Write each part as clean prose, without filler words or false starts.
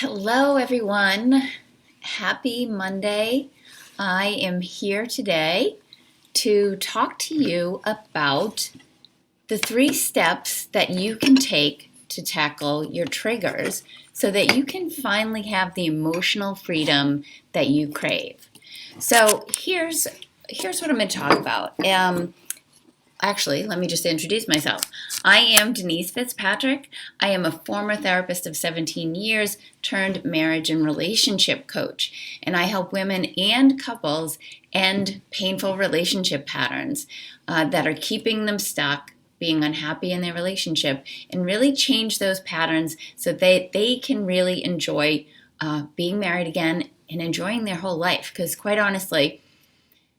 Hello, everyone. Happy Monday. I am here today to talk to you about the 3 steps that you can take to tackle your triggers so that you can finally have the emotional freedom that you crave. So here's what I'm going to talk about. Actually, let me just introduce myself. I am Denise Fitzpatrick. I am a former therapist of 17 years turned marriage and relationship coach, and I help women and couples end painful relationship patterns that are keeping them stuck, being unhappy in their relationship, and really change those patterns so they can really enjoy being married again and enjoying their whole life. Because quite honestly,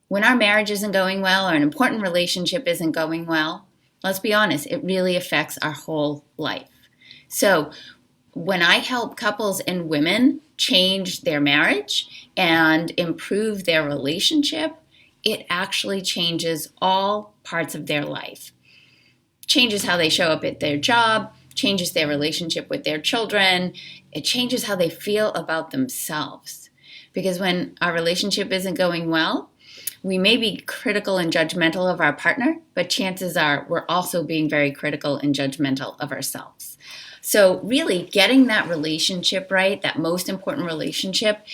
when our marriage isn't going well or an important relationship isn't going well, let's be honest, it really affects our whole life. So when I help couples and women change their marriage and improve their relationship, it actually changes all parts of their life. Changes how they show up at their job, changes their relationship with their children, it changes how they feel about themselves. Because when our relationship isn't going well, we may be critical and judgmental of our partner, but chances are we're also being very critical and judgmental of ourselves. So really getting that relationship right, that most important relationship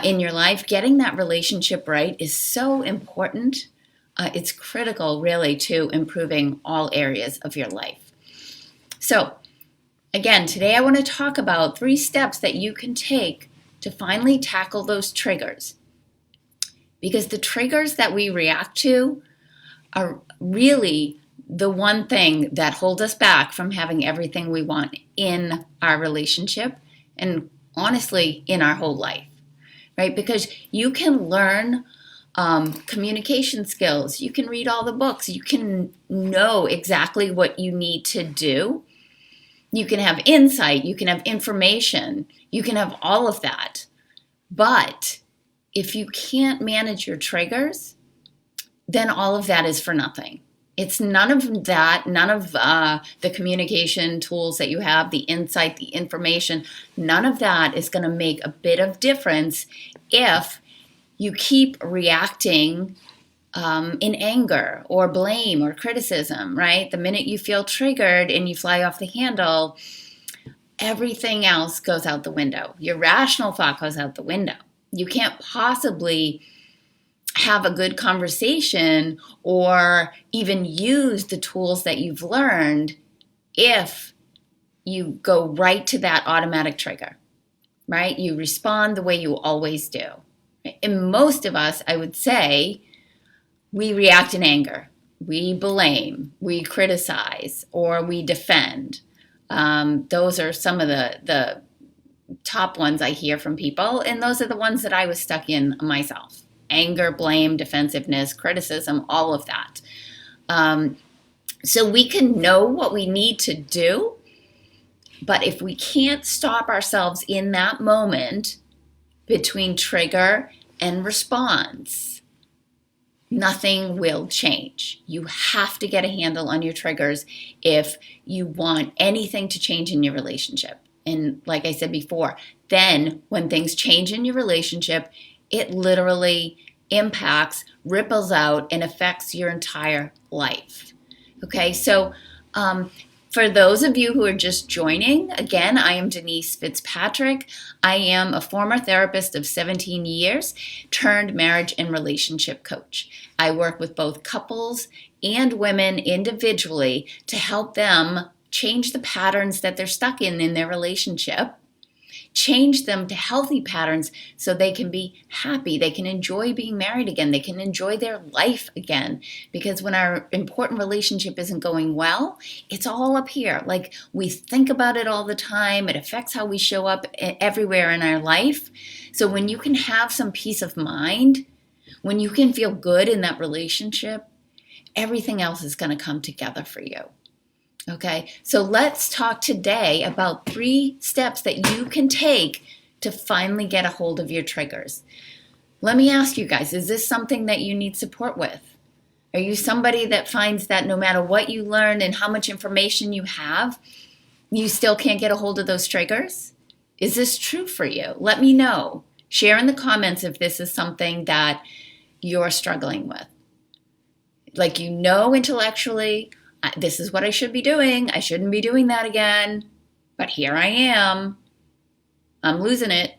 in your life, getting that relationship right is so important. It's critical really to improving all areas of your life. So again, today I want to talk about 3 steps that you can take to finally tackle those triggers. Because the triggers that we react to are really the one thing that holds us back from having everything we want in our relationship and honestly in our whole life, right? Because you can learn communication skills, you can read all the books, you can know exactly what you need to do, you can have insight, you can have information, you can have all of that. But if you can't manage your triggers, then all of that is for nothing. It's none of that, none of the communication tools that you have, the insight, the information, none of that is going to make a bit of difference if you keep reacting in anger or blame or criticism, right? The minute you feel triggered and you fly off the handle, everything else goes out the window. Your rational thought goes out the window. You can't possibly have a good conversation or even use the tools that you've learned if you go right to that automatic trigger, right? You respond the way you always do. And most of us, I would say, we react in anger. We blame, we criticize, or we defend. Those are some of the top ones I hear from people, and those are the ones that I was stuck in myself. Anger, blame, defensiveness, criticism, all of that. So we can know what we need to do, but if we can't stop ourselves in that moment between trigger and response, nothing will change. You have to get a handle on your triggers if you want anything to change in your relationship. And like I said before, then when things change in your relationship, it literally impacts, ripples out, and affects your entire life. Okay, so for those of you who are just joining, again, I am Denise Fitzpatrick. I am a former therapist of 17 years, turned marriage and relationship coach. I work with both couples and women individually to help them change the patterns that they're stuck in their relationship, change them to healthy patterns so they can be happy, they can enjoy being married again, they can enjoy their life again. Because when our important relationship isn't going well, it's all up here. Like, we think about it all the time. It affects how we show up everywhere in our life. So when you can have some peace of mind, when you can feel good in that relationship, everything else is going to come together for you. Okay, so let's talk today about 3 steps that you can take to finally get a hold of your triggers. Let me ask you guys, is this something that you need support with? Are you somebody that finds that no matter what you learn and how much information you have, you still can't get a hold of those triggers? Is this true for you? Let me know. Share in the comments if this is something that you're struggling with. Like, intellectually, this is what I should be doing. I shouldn't be doing that again. But here I am. I'm losing it,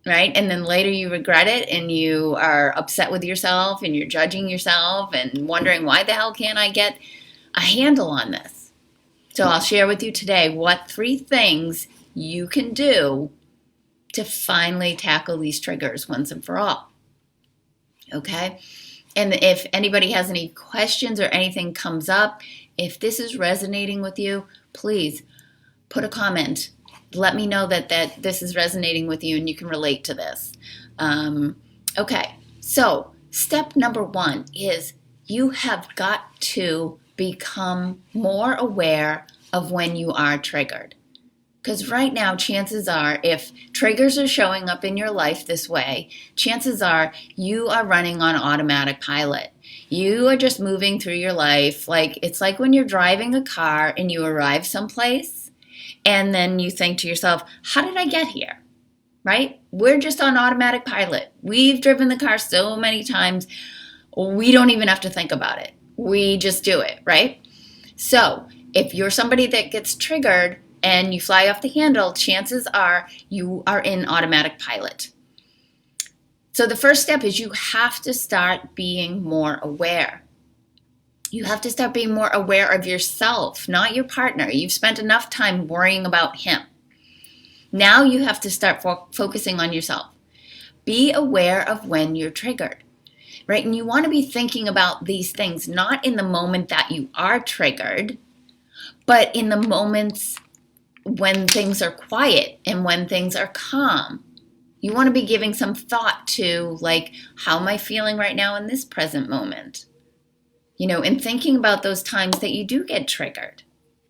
right? And then later you regret it and you are upset with yourself and you're judging yourself and wondering, why the hell can't I get a handle on this? So I'll share with you today what 3 things you can do to finally tackle these triggers once and for all. Okay? And if anybody has any questions or anything comes up, if this is resonating with you, please put a comment. Let me know that this is resonating with you and you can relate to this. Okay, so step number 1 is you have got to become more aware of when you are triggered. Because right now, chances are, if triggers are showing up in your life this way, chances are you are running on automatic pilot. You are just moving through your life. It's like when you're driving a car and you arrive someplace and then you think to yourself, how did I get here? Right? We're just on automatic pilot. We've driven the car so many times, we don't even have to think about it. We just do it, right? So if you're somebody that gets triggered and you fly off the handle, chances are you are in automatic pilot. So the first step is you have to start being more aware. You have to start being more aware of yourself, not your partner. You've spent enough time worrying about him. Now you have to start focusing on yourself. Be aware of when you're triggered, right? And you want to be thinking about these things, not in the moment that you are triggered, but in the moments when things are quiet and when things are calm. You want to be giving some thought to, how am I feeling right now in this present moment? And thinking about those times that you do get triggered.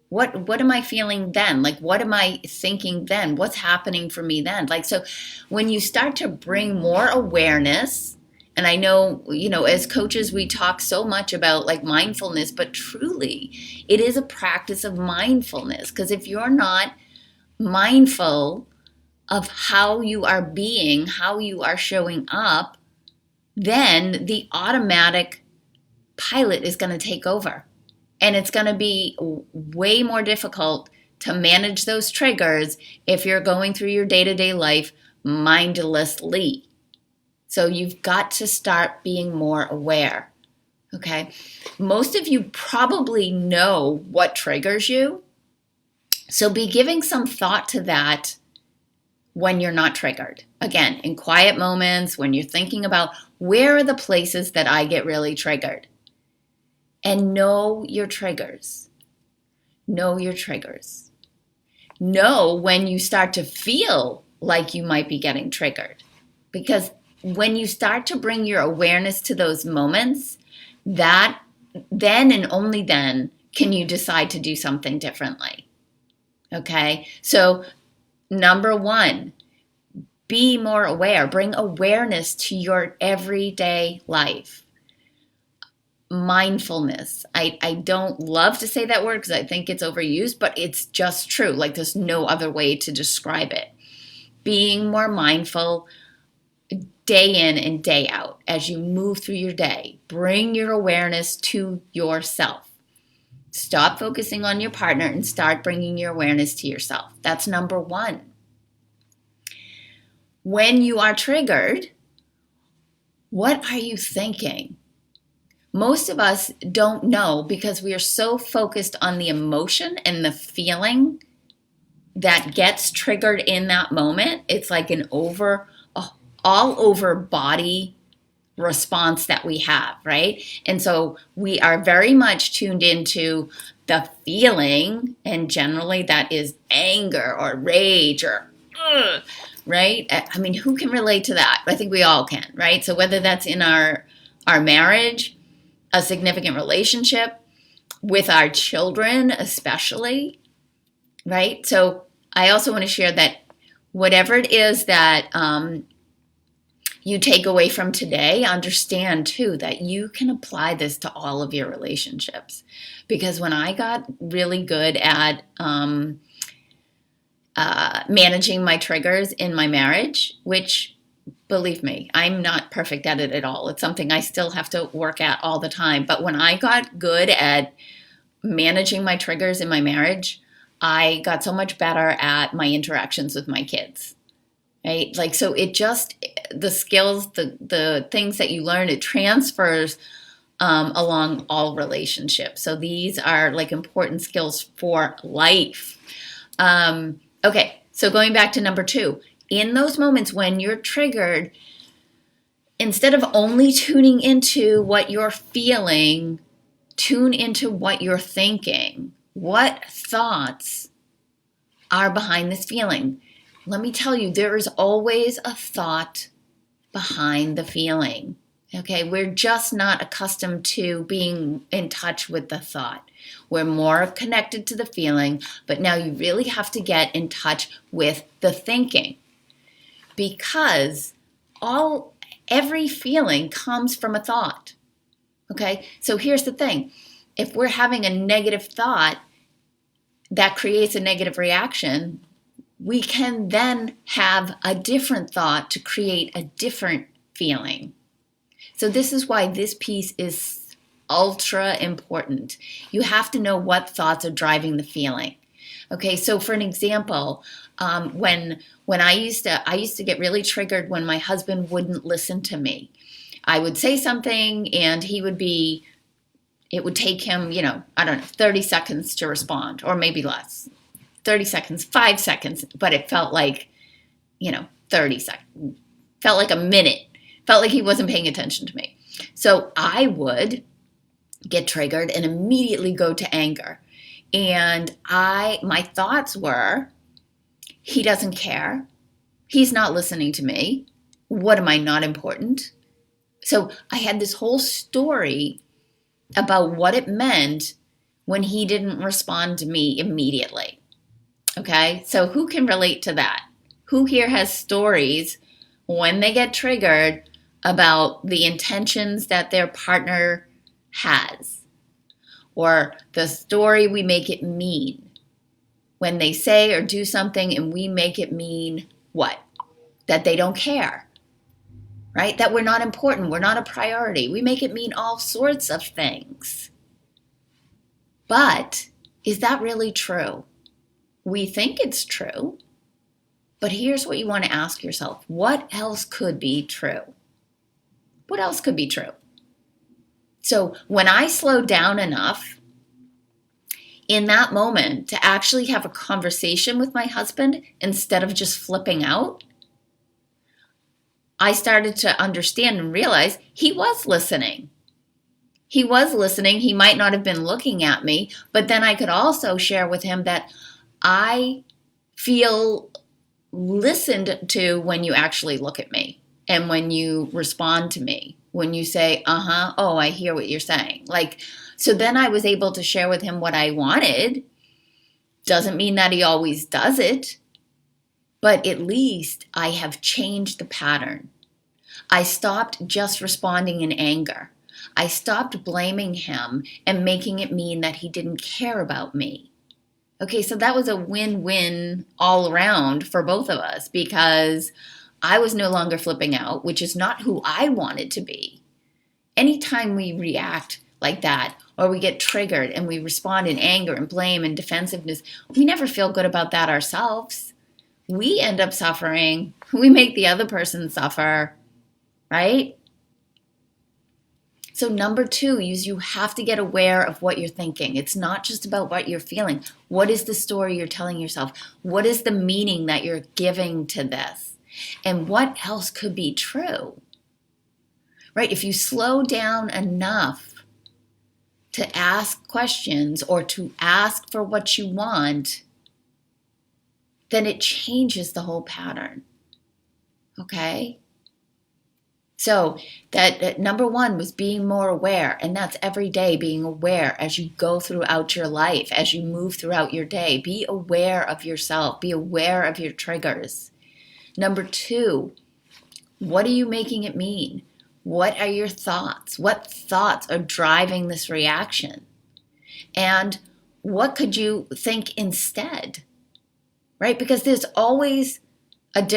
What am I feeling then? What am I thinking then? What's happening for me then? So when you start to bring more awareness, and I know, as coaches, we talk so much about mindfulness, but truly it is a practice of mindfulness. Because if you're not mindful of how you are being, how you are showing up, then the automatic pilot is going to take over. And it's going to be way more difficult to manage those triggers if you're going through your day-to-day life mindlessly. So you've got to start being more aware, okay? Most of you probably know what triggers you. So be giving some thought to that when you're not triggered. Again, in quiet moments, when you're thinking about where are the places that I get really triggered. And know your triggers. Know your triggers. Know when you start to feel like you might be getting triggered. Because when you start to bring your awareness to those moments, that then and only then can you decide to do something differently. Okay? So number 1, be more aware. Bring awareness to your everyday life. Mindfulness. I don't love to say that word because I think it's overused, but it's just true. There's no other way to describe it. Being more mindful day in and day out as you move through your day. Bring your awareness to yourself. Stop focusing on your partner and start bringing your awareness to yourself. That's number 1. When you are triggered, what are you thinking? Most of us don't know because we are so focused on the emotion and the feeling that gets triggered in that moment. It's like an all over body response that we have, right? And so we are very much tuned into the feeling, and generally that is anger or rage or right? I mean, who can relate to that? I think we all can, right? So whether that's in our marriage, a significant relationship, with our children especially, right? So I also want to share that whatever it is that you take away from today, understand too that you can apply this to all of your relationships. Because when I got really good at managing my triggers in my marriage, which, believe me, I'm not perfect at it at all. It's something I still have to work at all the time. But when I got good at managing my triggers in my marriage, I got so much better at my interactions with my kids. Right? Like, so it just, the skills, the things that you learn, it transfers along all relationships. So these are like important skills for life. Okay, so going back to number 2, in those moments when you're triggered, instead of only tuning into what you're feeling, tune into what you're thinking. What thoughts are behind this feeling? Let me tell you, there is always a thought behind the feeling. Okay, we're just not accustomed to being in touch with the thought. We're more connected to the feeling, but now you really have to get in touch with the thinking, because every feeling comes from a thought. Okay, so here's the thing. If we're having a negative thought that creates a negative reaction, we can then have a different thought to create a different feeling. So this is why this piece is ultra important. You have to know what thoughts are driving the feeling. Okay, so for an example, when I used to get really triggered when my husband wouldn't listen to me. I would say something and it would take him, 30 seconds to respond, or maybe less. 30 seconds, 5 seconds, but it felt like, 30 seconds. Felt like a minute. Felt like he wasn't paying attention to me. So I would get triggered and immediately go to anger. And my thoughts were, he doesn't care. He's not listening to me. What am I, not important? So I had this whole story about what it meant when he didn't respond to me immediately. Okay, so who can relate to that? Who here has stories when they get triggered about the intentions that their partner has? Or the story we make it mean when they say or do something and we make it mean what? That they don't care, right? That we're not important, we're not a priority. We make it mean all sorts of things. But is that really true? We think it's true, but here's what you want to ask yourself. What else could be true? What else could be true? So when I slowed down enough in that moment to actually have a conversation with my husband instead of just flipping out, I started to understand and realize he was listening. He was listening. He might not have been looking at me, but then I could also share with him that I feel listened to when you actually look at me and when you respond to me, when you say, oh, I hear what you're saying. So then I was able to share with him what I wanted. Doesn't mean that he always does it, but at least I have changed the pattern. I stopped just responding in anger. I stopped blaming him and making it mean that he didn't care about me. Okay, so that was a win-win all around for both of us, because I was no longer flipping out, which is not who I wanted to be. Anytime we react like that, or we get triggered and we respond in anger and blame and defensiveness, we never feel good about that ourselves. We end up suffering. We make the other person suffer, right? So number 2 is you have to get aware of what you're thinking. It's not just about what you're feeling. What is the story you're telling yourself? What is the meaning that you're giving to this? And what else could be true? Right? If you slow down enough to ask questions or to ask for what you want, then it changes the whole pattern. Okay? So that number 1 was being more aware, and that's every day being aware as you go throughout your life, as you move throughout your day. Be aware of yourself. Be aware of your triggers. Number 2, what are you making it mean? What are your thoughts? What thoughts are driving this reaction? And what could you think instead? right? Because there's always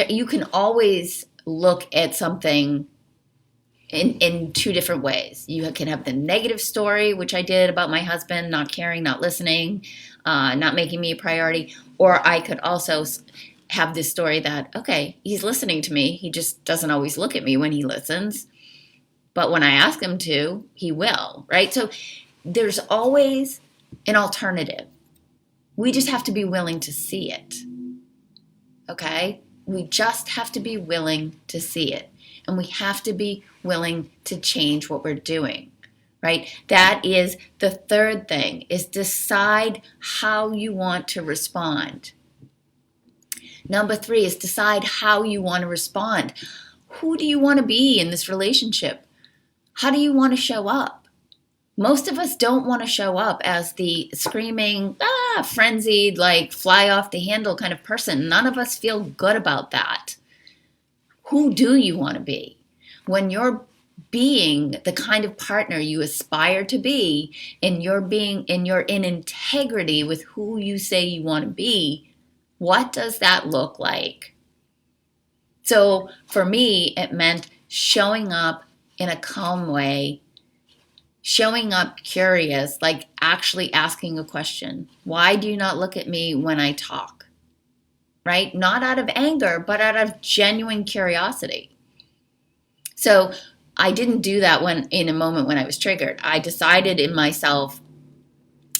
you can always look at something in two different ways. You can have the negative story, which I did about my husband not caring, not listening, not making me a priority. Or I could also have this story that, okay, he's listening to me. He just doesn't always look at me when he listens. But when I ask him to, he will, right? So there's always an alternative. We just have to be willing to see it. Okay? We just have to be willing to see it. And we have to be willing to change what we're doing, right? That is the third thing, is decide how you want to respond. Number 3 is decide how you want to respond. Who do you want to be in this relationship? How do you want to show up? Most of us don't want to show up as the screaming, frenzied, like fly off the handle kind of person. None of us feel good about that. Who do you want to be? When you're being the kind of partner you aspire to be, and you're in integrity with who you say you want to be, what does that look like? So for me, it meant showing up in a calm way, showing up curious, like actually asking a question. Why do you not look at me when I talk? Right? Not out of anger, but out of genuine curiosity. So I didn't do that in a moment when I was triggered. I decided to myself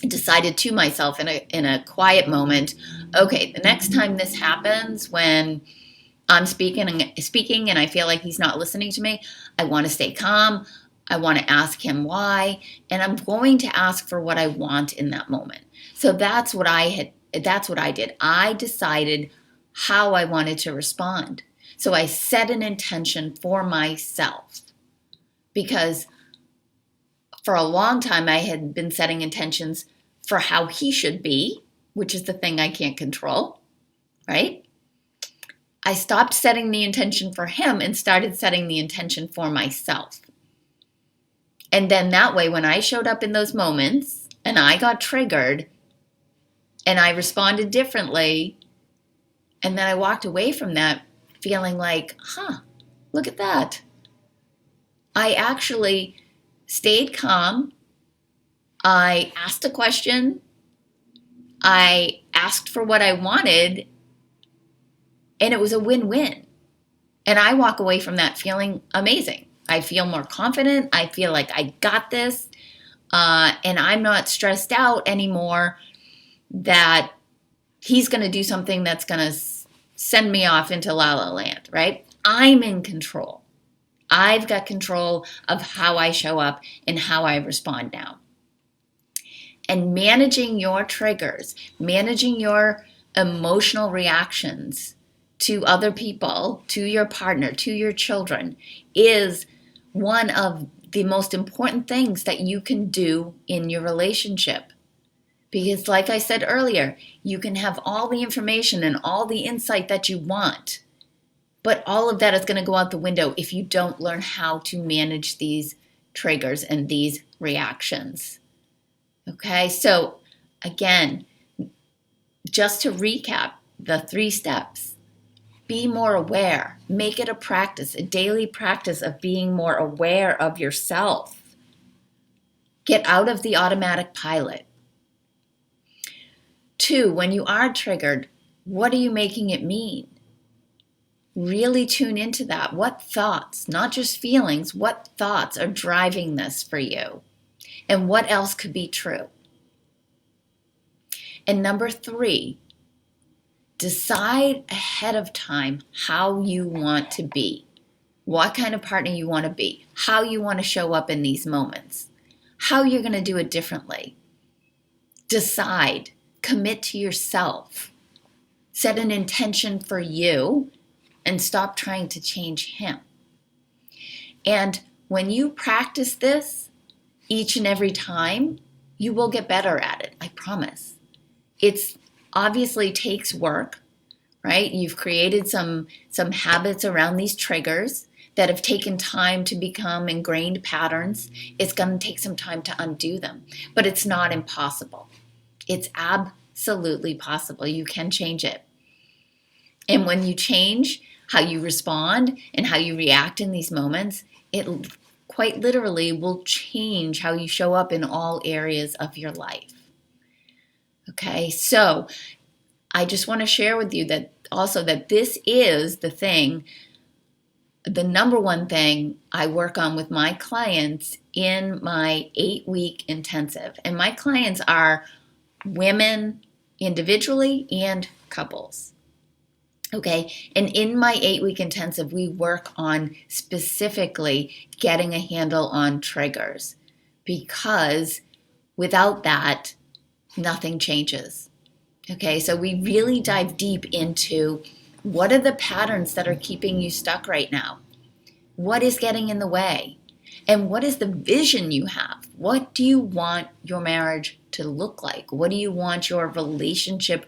in a quiet moment, okay, the next time this happens, when I'm speaking and I feel like he's not listening to me, I want to stay calm. I want to ask him why, and I'm going to ask for what I want in that moment. So that's what I did. I decided how I wanted to respond. So I set an intention for myself, because for a long time I had been setting intentions for how he should be, which is the thing I can't control, right? I stopped setting the intention for him and started setting the intention for myself. And then that way, when I showed up in those moments and I got triggered and I responded differently, and then I walked away from that feeling like, look at that. I actually stayed calm. I asked a question. I asked for what I wanted, and it was a win-win. And I walk away from that feeling amazing. I feel more confident. I feel like I got this. And I'm not stressed out anymore that he's going to do something that's going to send me off into la la land, right? I'm in control. I've got control of how I show up and how I respond now. And managing your triggers, managing your emotional reactions to other people, to your partner, to your children, is one of the most important things that you can do in your relationship. Because like I said earlier, you can have all the information and all the insight that you want, but all of that is going to go out the window if you don't learn how to manage these triggers and these reactions. Okay, so again, just to recap the 3 steps. Be more aware. Make it a practice, a daily practice of being more aware of yourself. Get out of the automatic pilot. 2, when you are triggered, what are you making it mean? Really tune into that. What thoughts, not just feelings, what thoughts are driving this for you? And what else could be true? And number 3, decide ahead of time how you want to be, what kind of partner you want to be, how you want to show up in these moments, how you're going to do it differently. Decide, commit to yourself, set an intention for you, and stop trying to change him. And when you practice this each and every time, you will get better at it, I promise. It's obviously takes work, right? You've created some habits around these triggers that have taken time to become ingrained patterns. It's going to take some time to undo them, but it's not impossible. It's absolutely possible. You can change it. And when you change how you respond and how you react in these moments, it quite literally will change how you show up in all areas of your life. Okay, so I just want to share with you that also that this is the number one thing I work on with my clients in my 8-week intensive. And my clients are women individually and couples. Okay, and in my 8-week intensive, we work on specifically getting a handle on triggers, because without that, nothing changes. Okay, so we really dive deep into what are the patterns that are keeping you stuck right now? What is getting in the way? And what is the vision you have? What do you want your marriage to look like? What do you want your relationship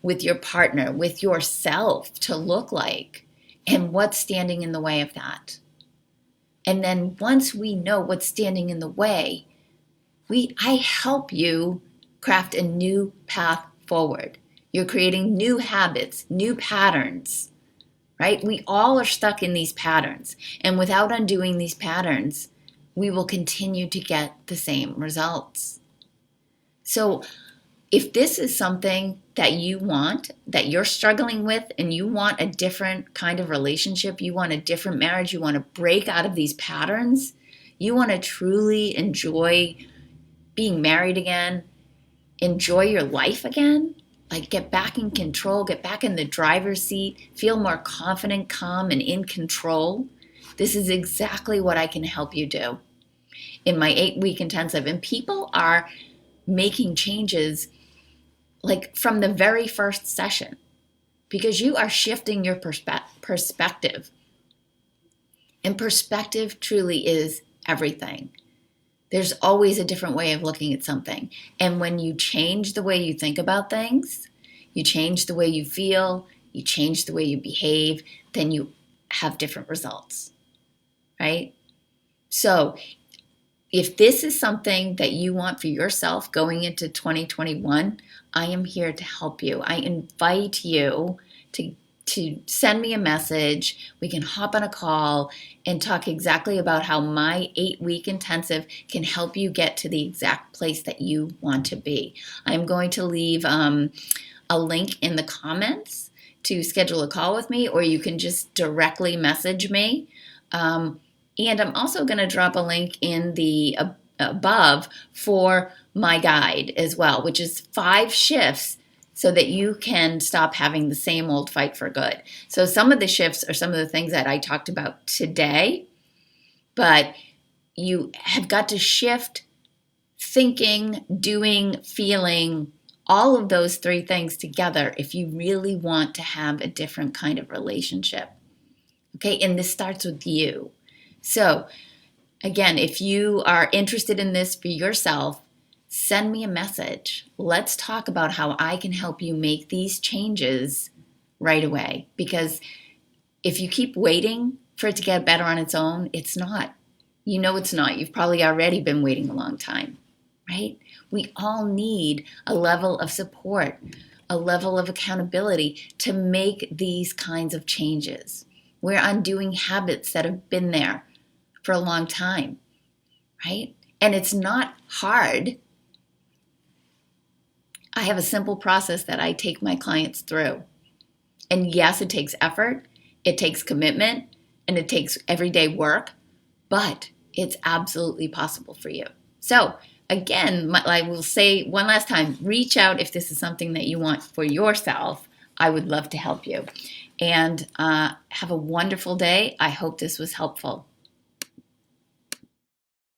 with your partner, with yourself to look like? And what's standing in the way of that? And then once we know what's standing in the way, I help you craft a new path forward. You're creating new habits, new patterns, right? We all are stuck in these patterns. And without undoing these patterns, we will continue to get the same results. So if this is something that you want, that you're struggling with, and you want a different kind of relationship, you want a different marriage, you want to break out of these patterns, you want to truly enjoy being married again, enjoy your life again, like get back in control, get back in the driver's seat, feel more confident, calm, and in control, this is exactly what I can help you do in my 8-week intensive. And people are making changes like from the very first session, because you are shifting your perspective. And perspective truly is everything. There's always a different way of looking at something. And when you change the way you think about things, you change the way you feel, you change the way you behave, then you have different results, right? So if this is something that you want for yourself going into 2021, I am here to help you. I invite you to send me a message. We can hop on a call and talk exactly about how my 8-week intensive can help you get to the exact place that you want to be. I'm going to leave a link in the comments to schedule a call with me, or you can just directly message me. And I'm also going to drop a link in the above for my guide as well, which is 5 shifts so that you can stop having the same old fight for good. So some of the shifts are some of the things that I talked about today, but you have got to shift thinking, doing, feeling, all of those 3 things together if you really want to have a different kind of relationship. Okay, and this starts with you. So again, if you are interested in this for yourself, send me a message. Let's talk about how I can help you make these changes right away. Because if you keep waiting for it to get better on its own, it's not. You know it's not. You've probably already been waiting a long time, right? We all need a level of support, a level of accountability to make these kinds of changes. We're undoing habits that have been there for a long time, right? And it's not hard. I have a simple process that I take my clients through. And yes, it takes effort, it takes commitment, and it takes everyday work, but it's absolutely possible for you. So again, I will say one last time, reach out if this is something that you want for yourself. I would love to help you. And have a wonderful day. I hope this was helpful.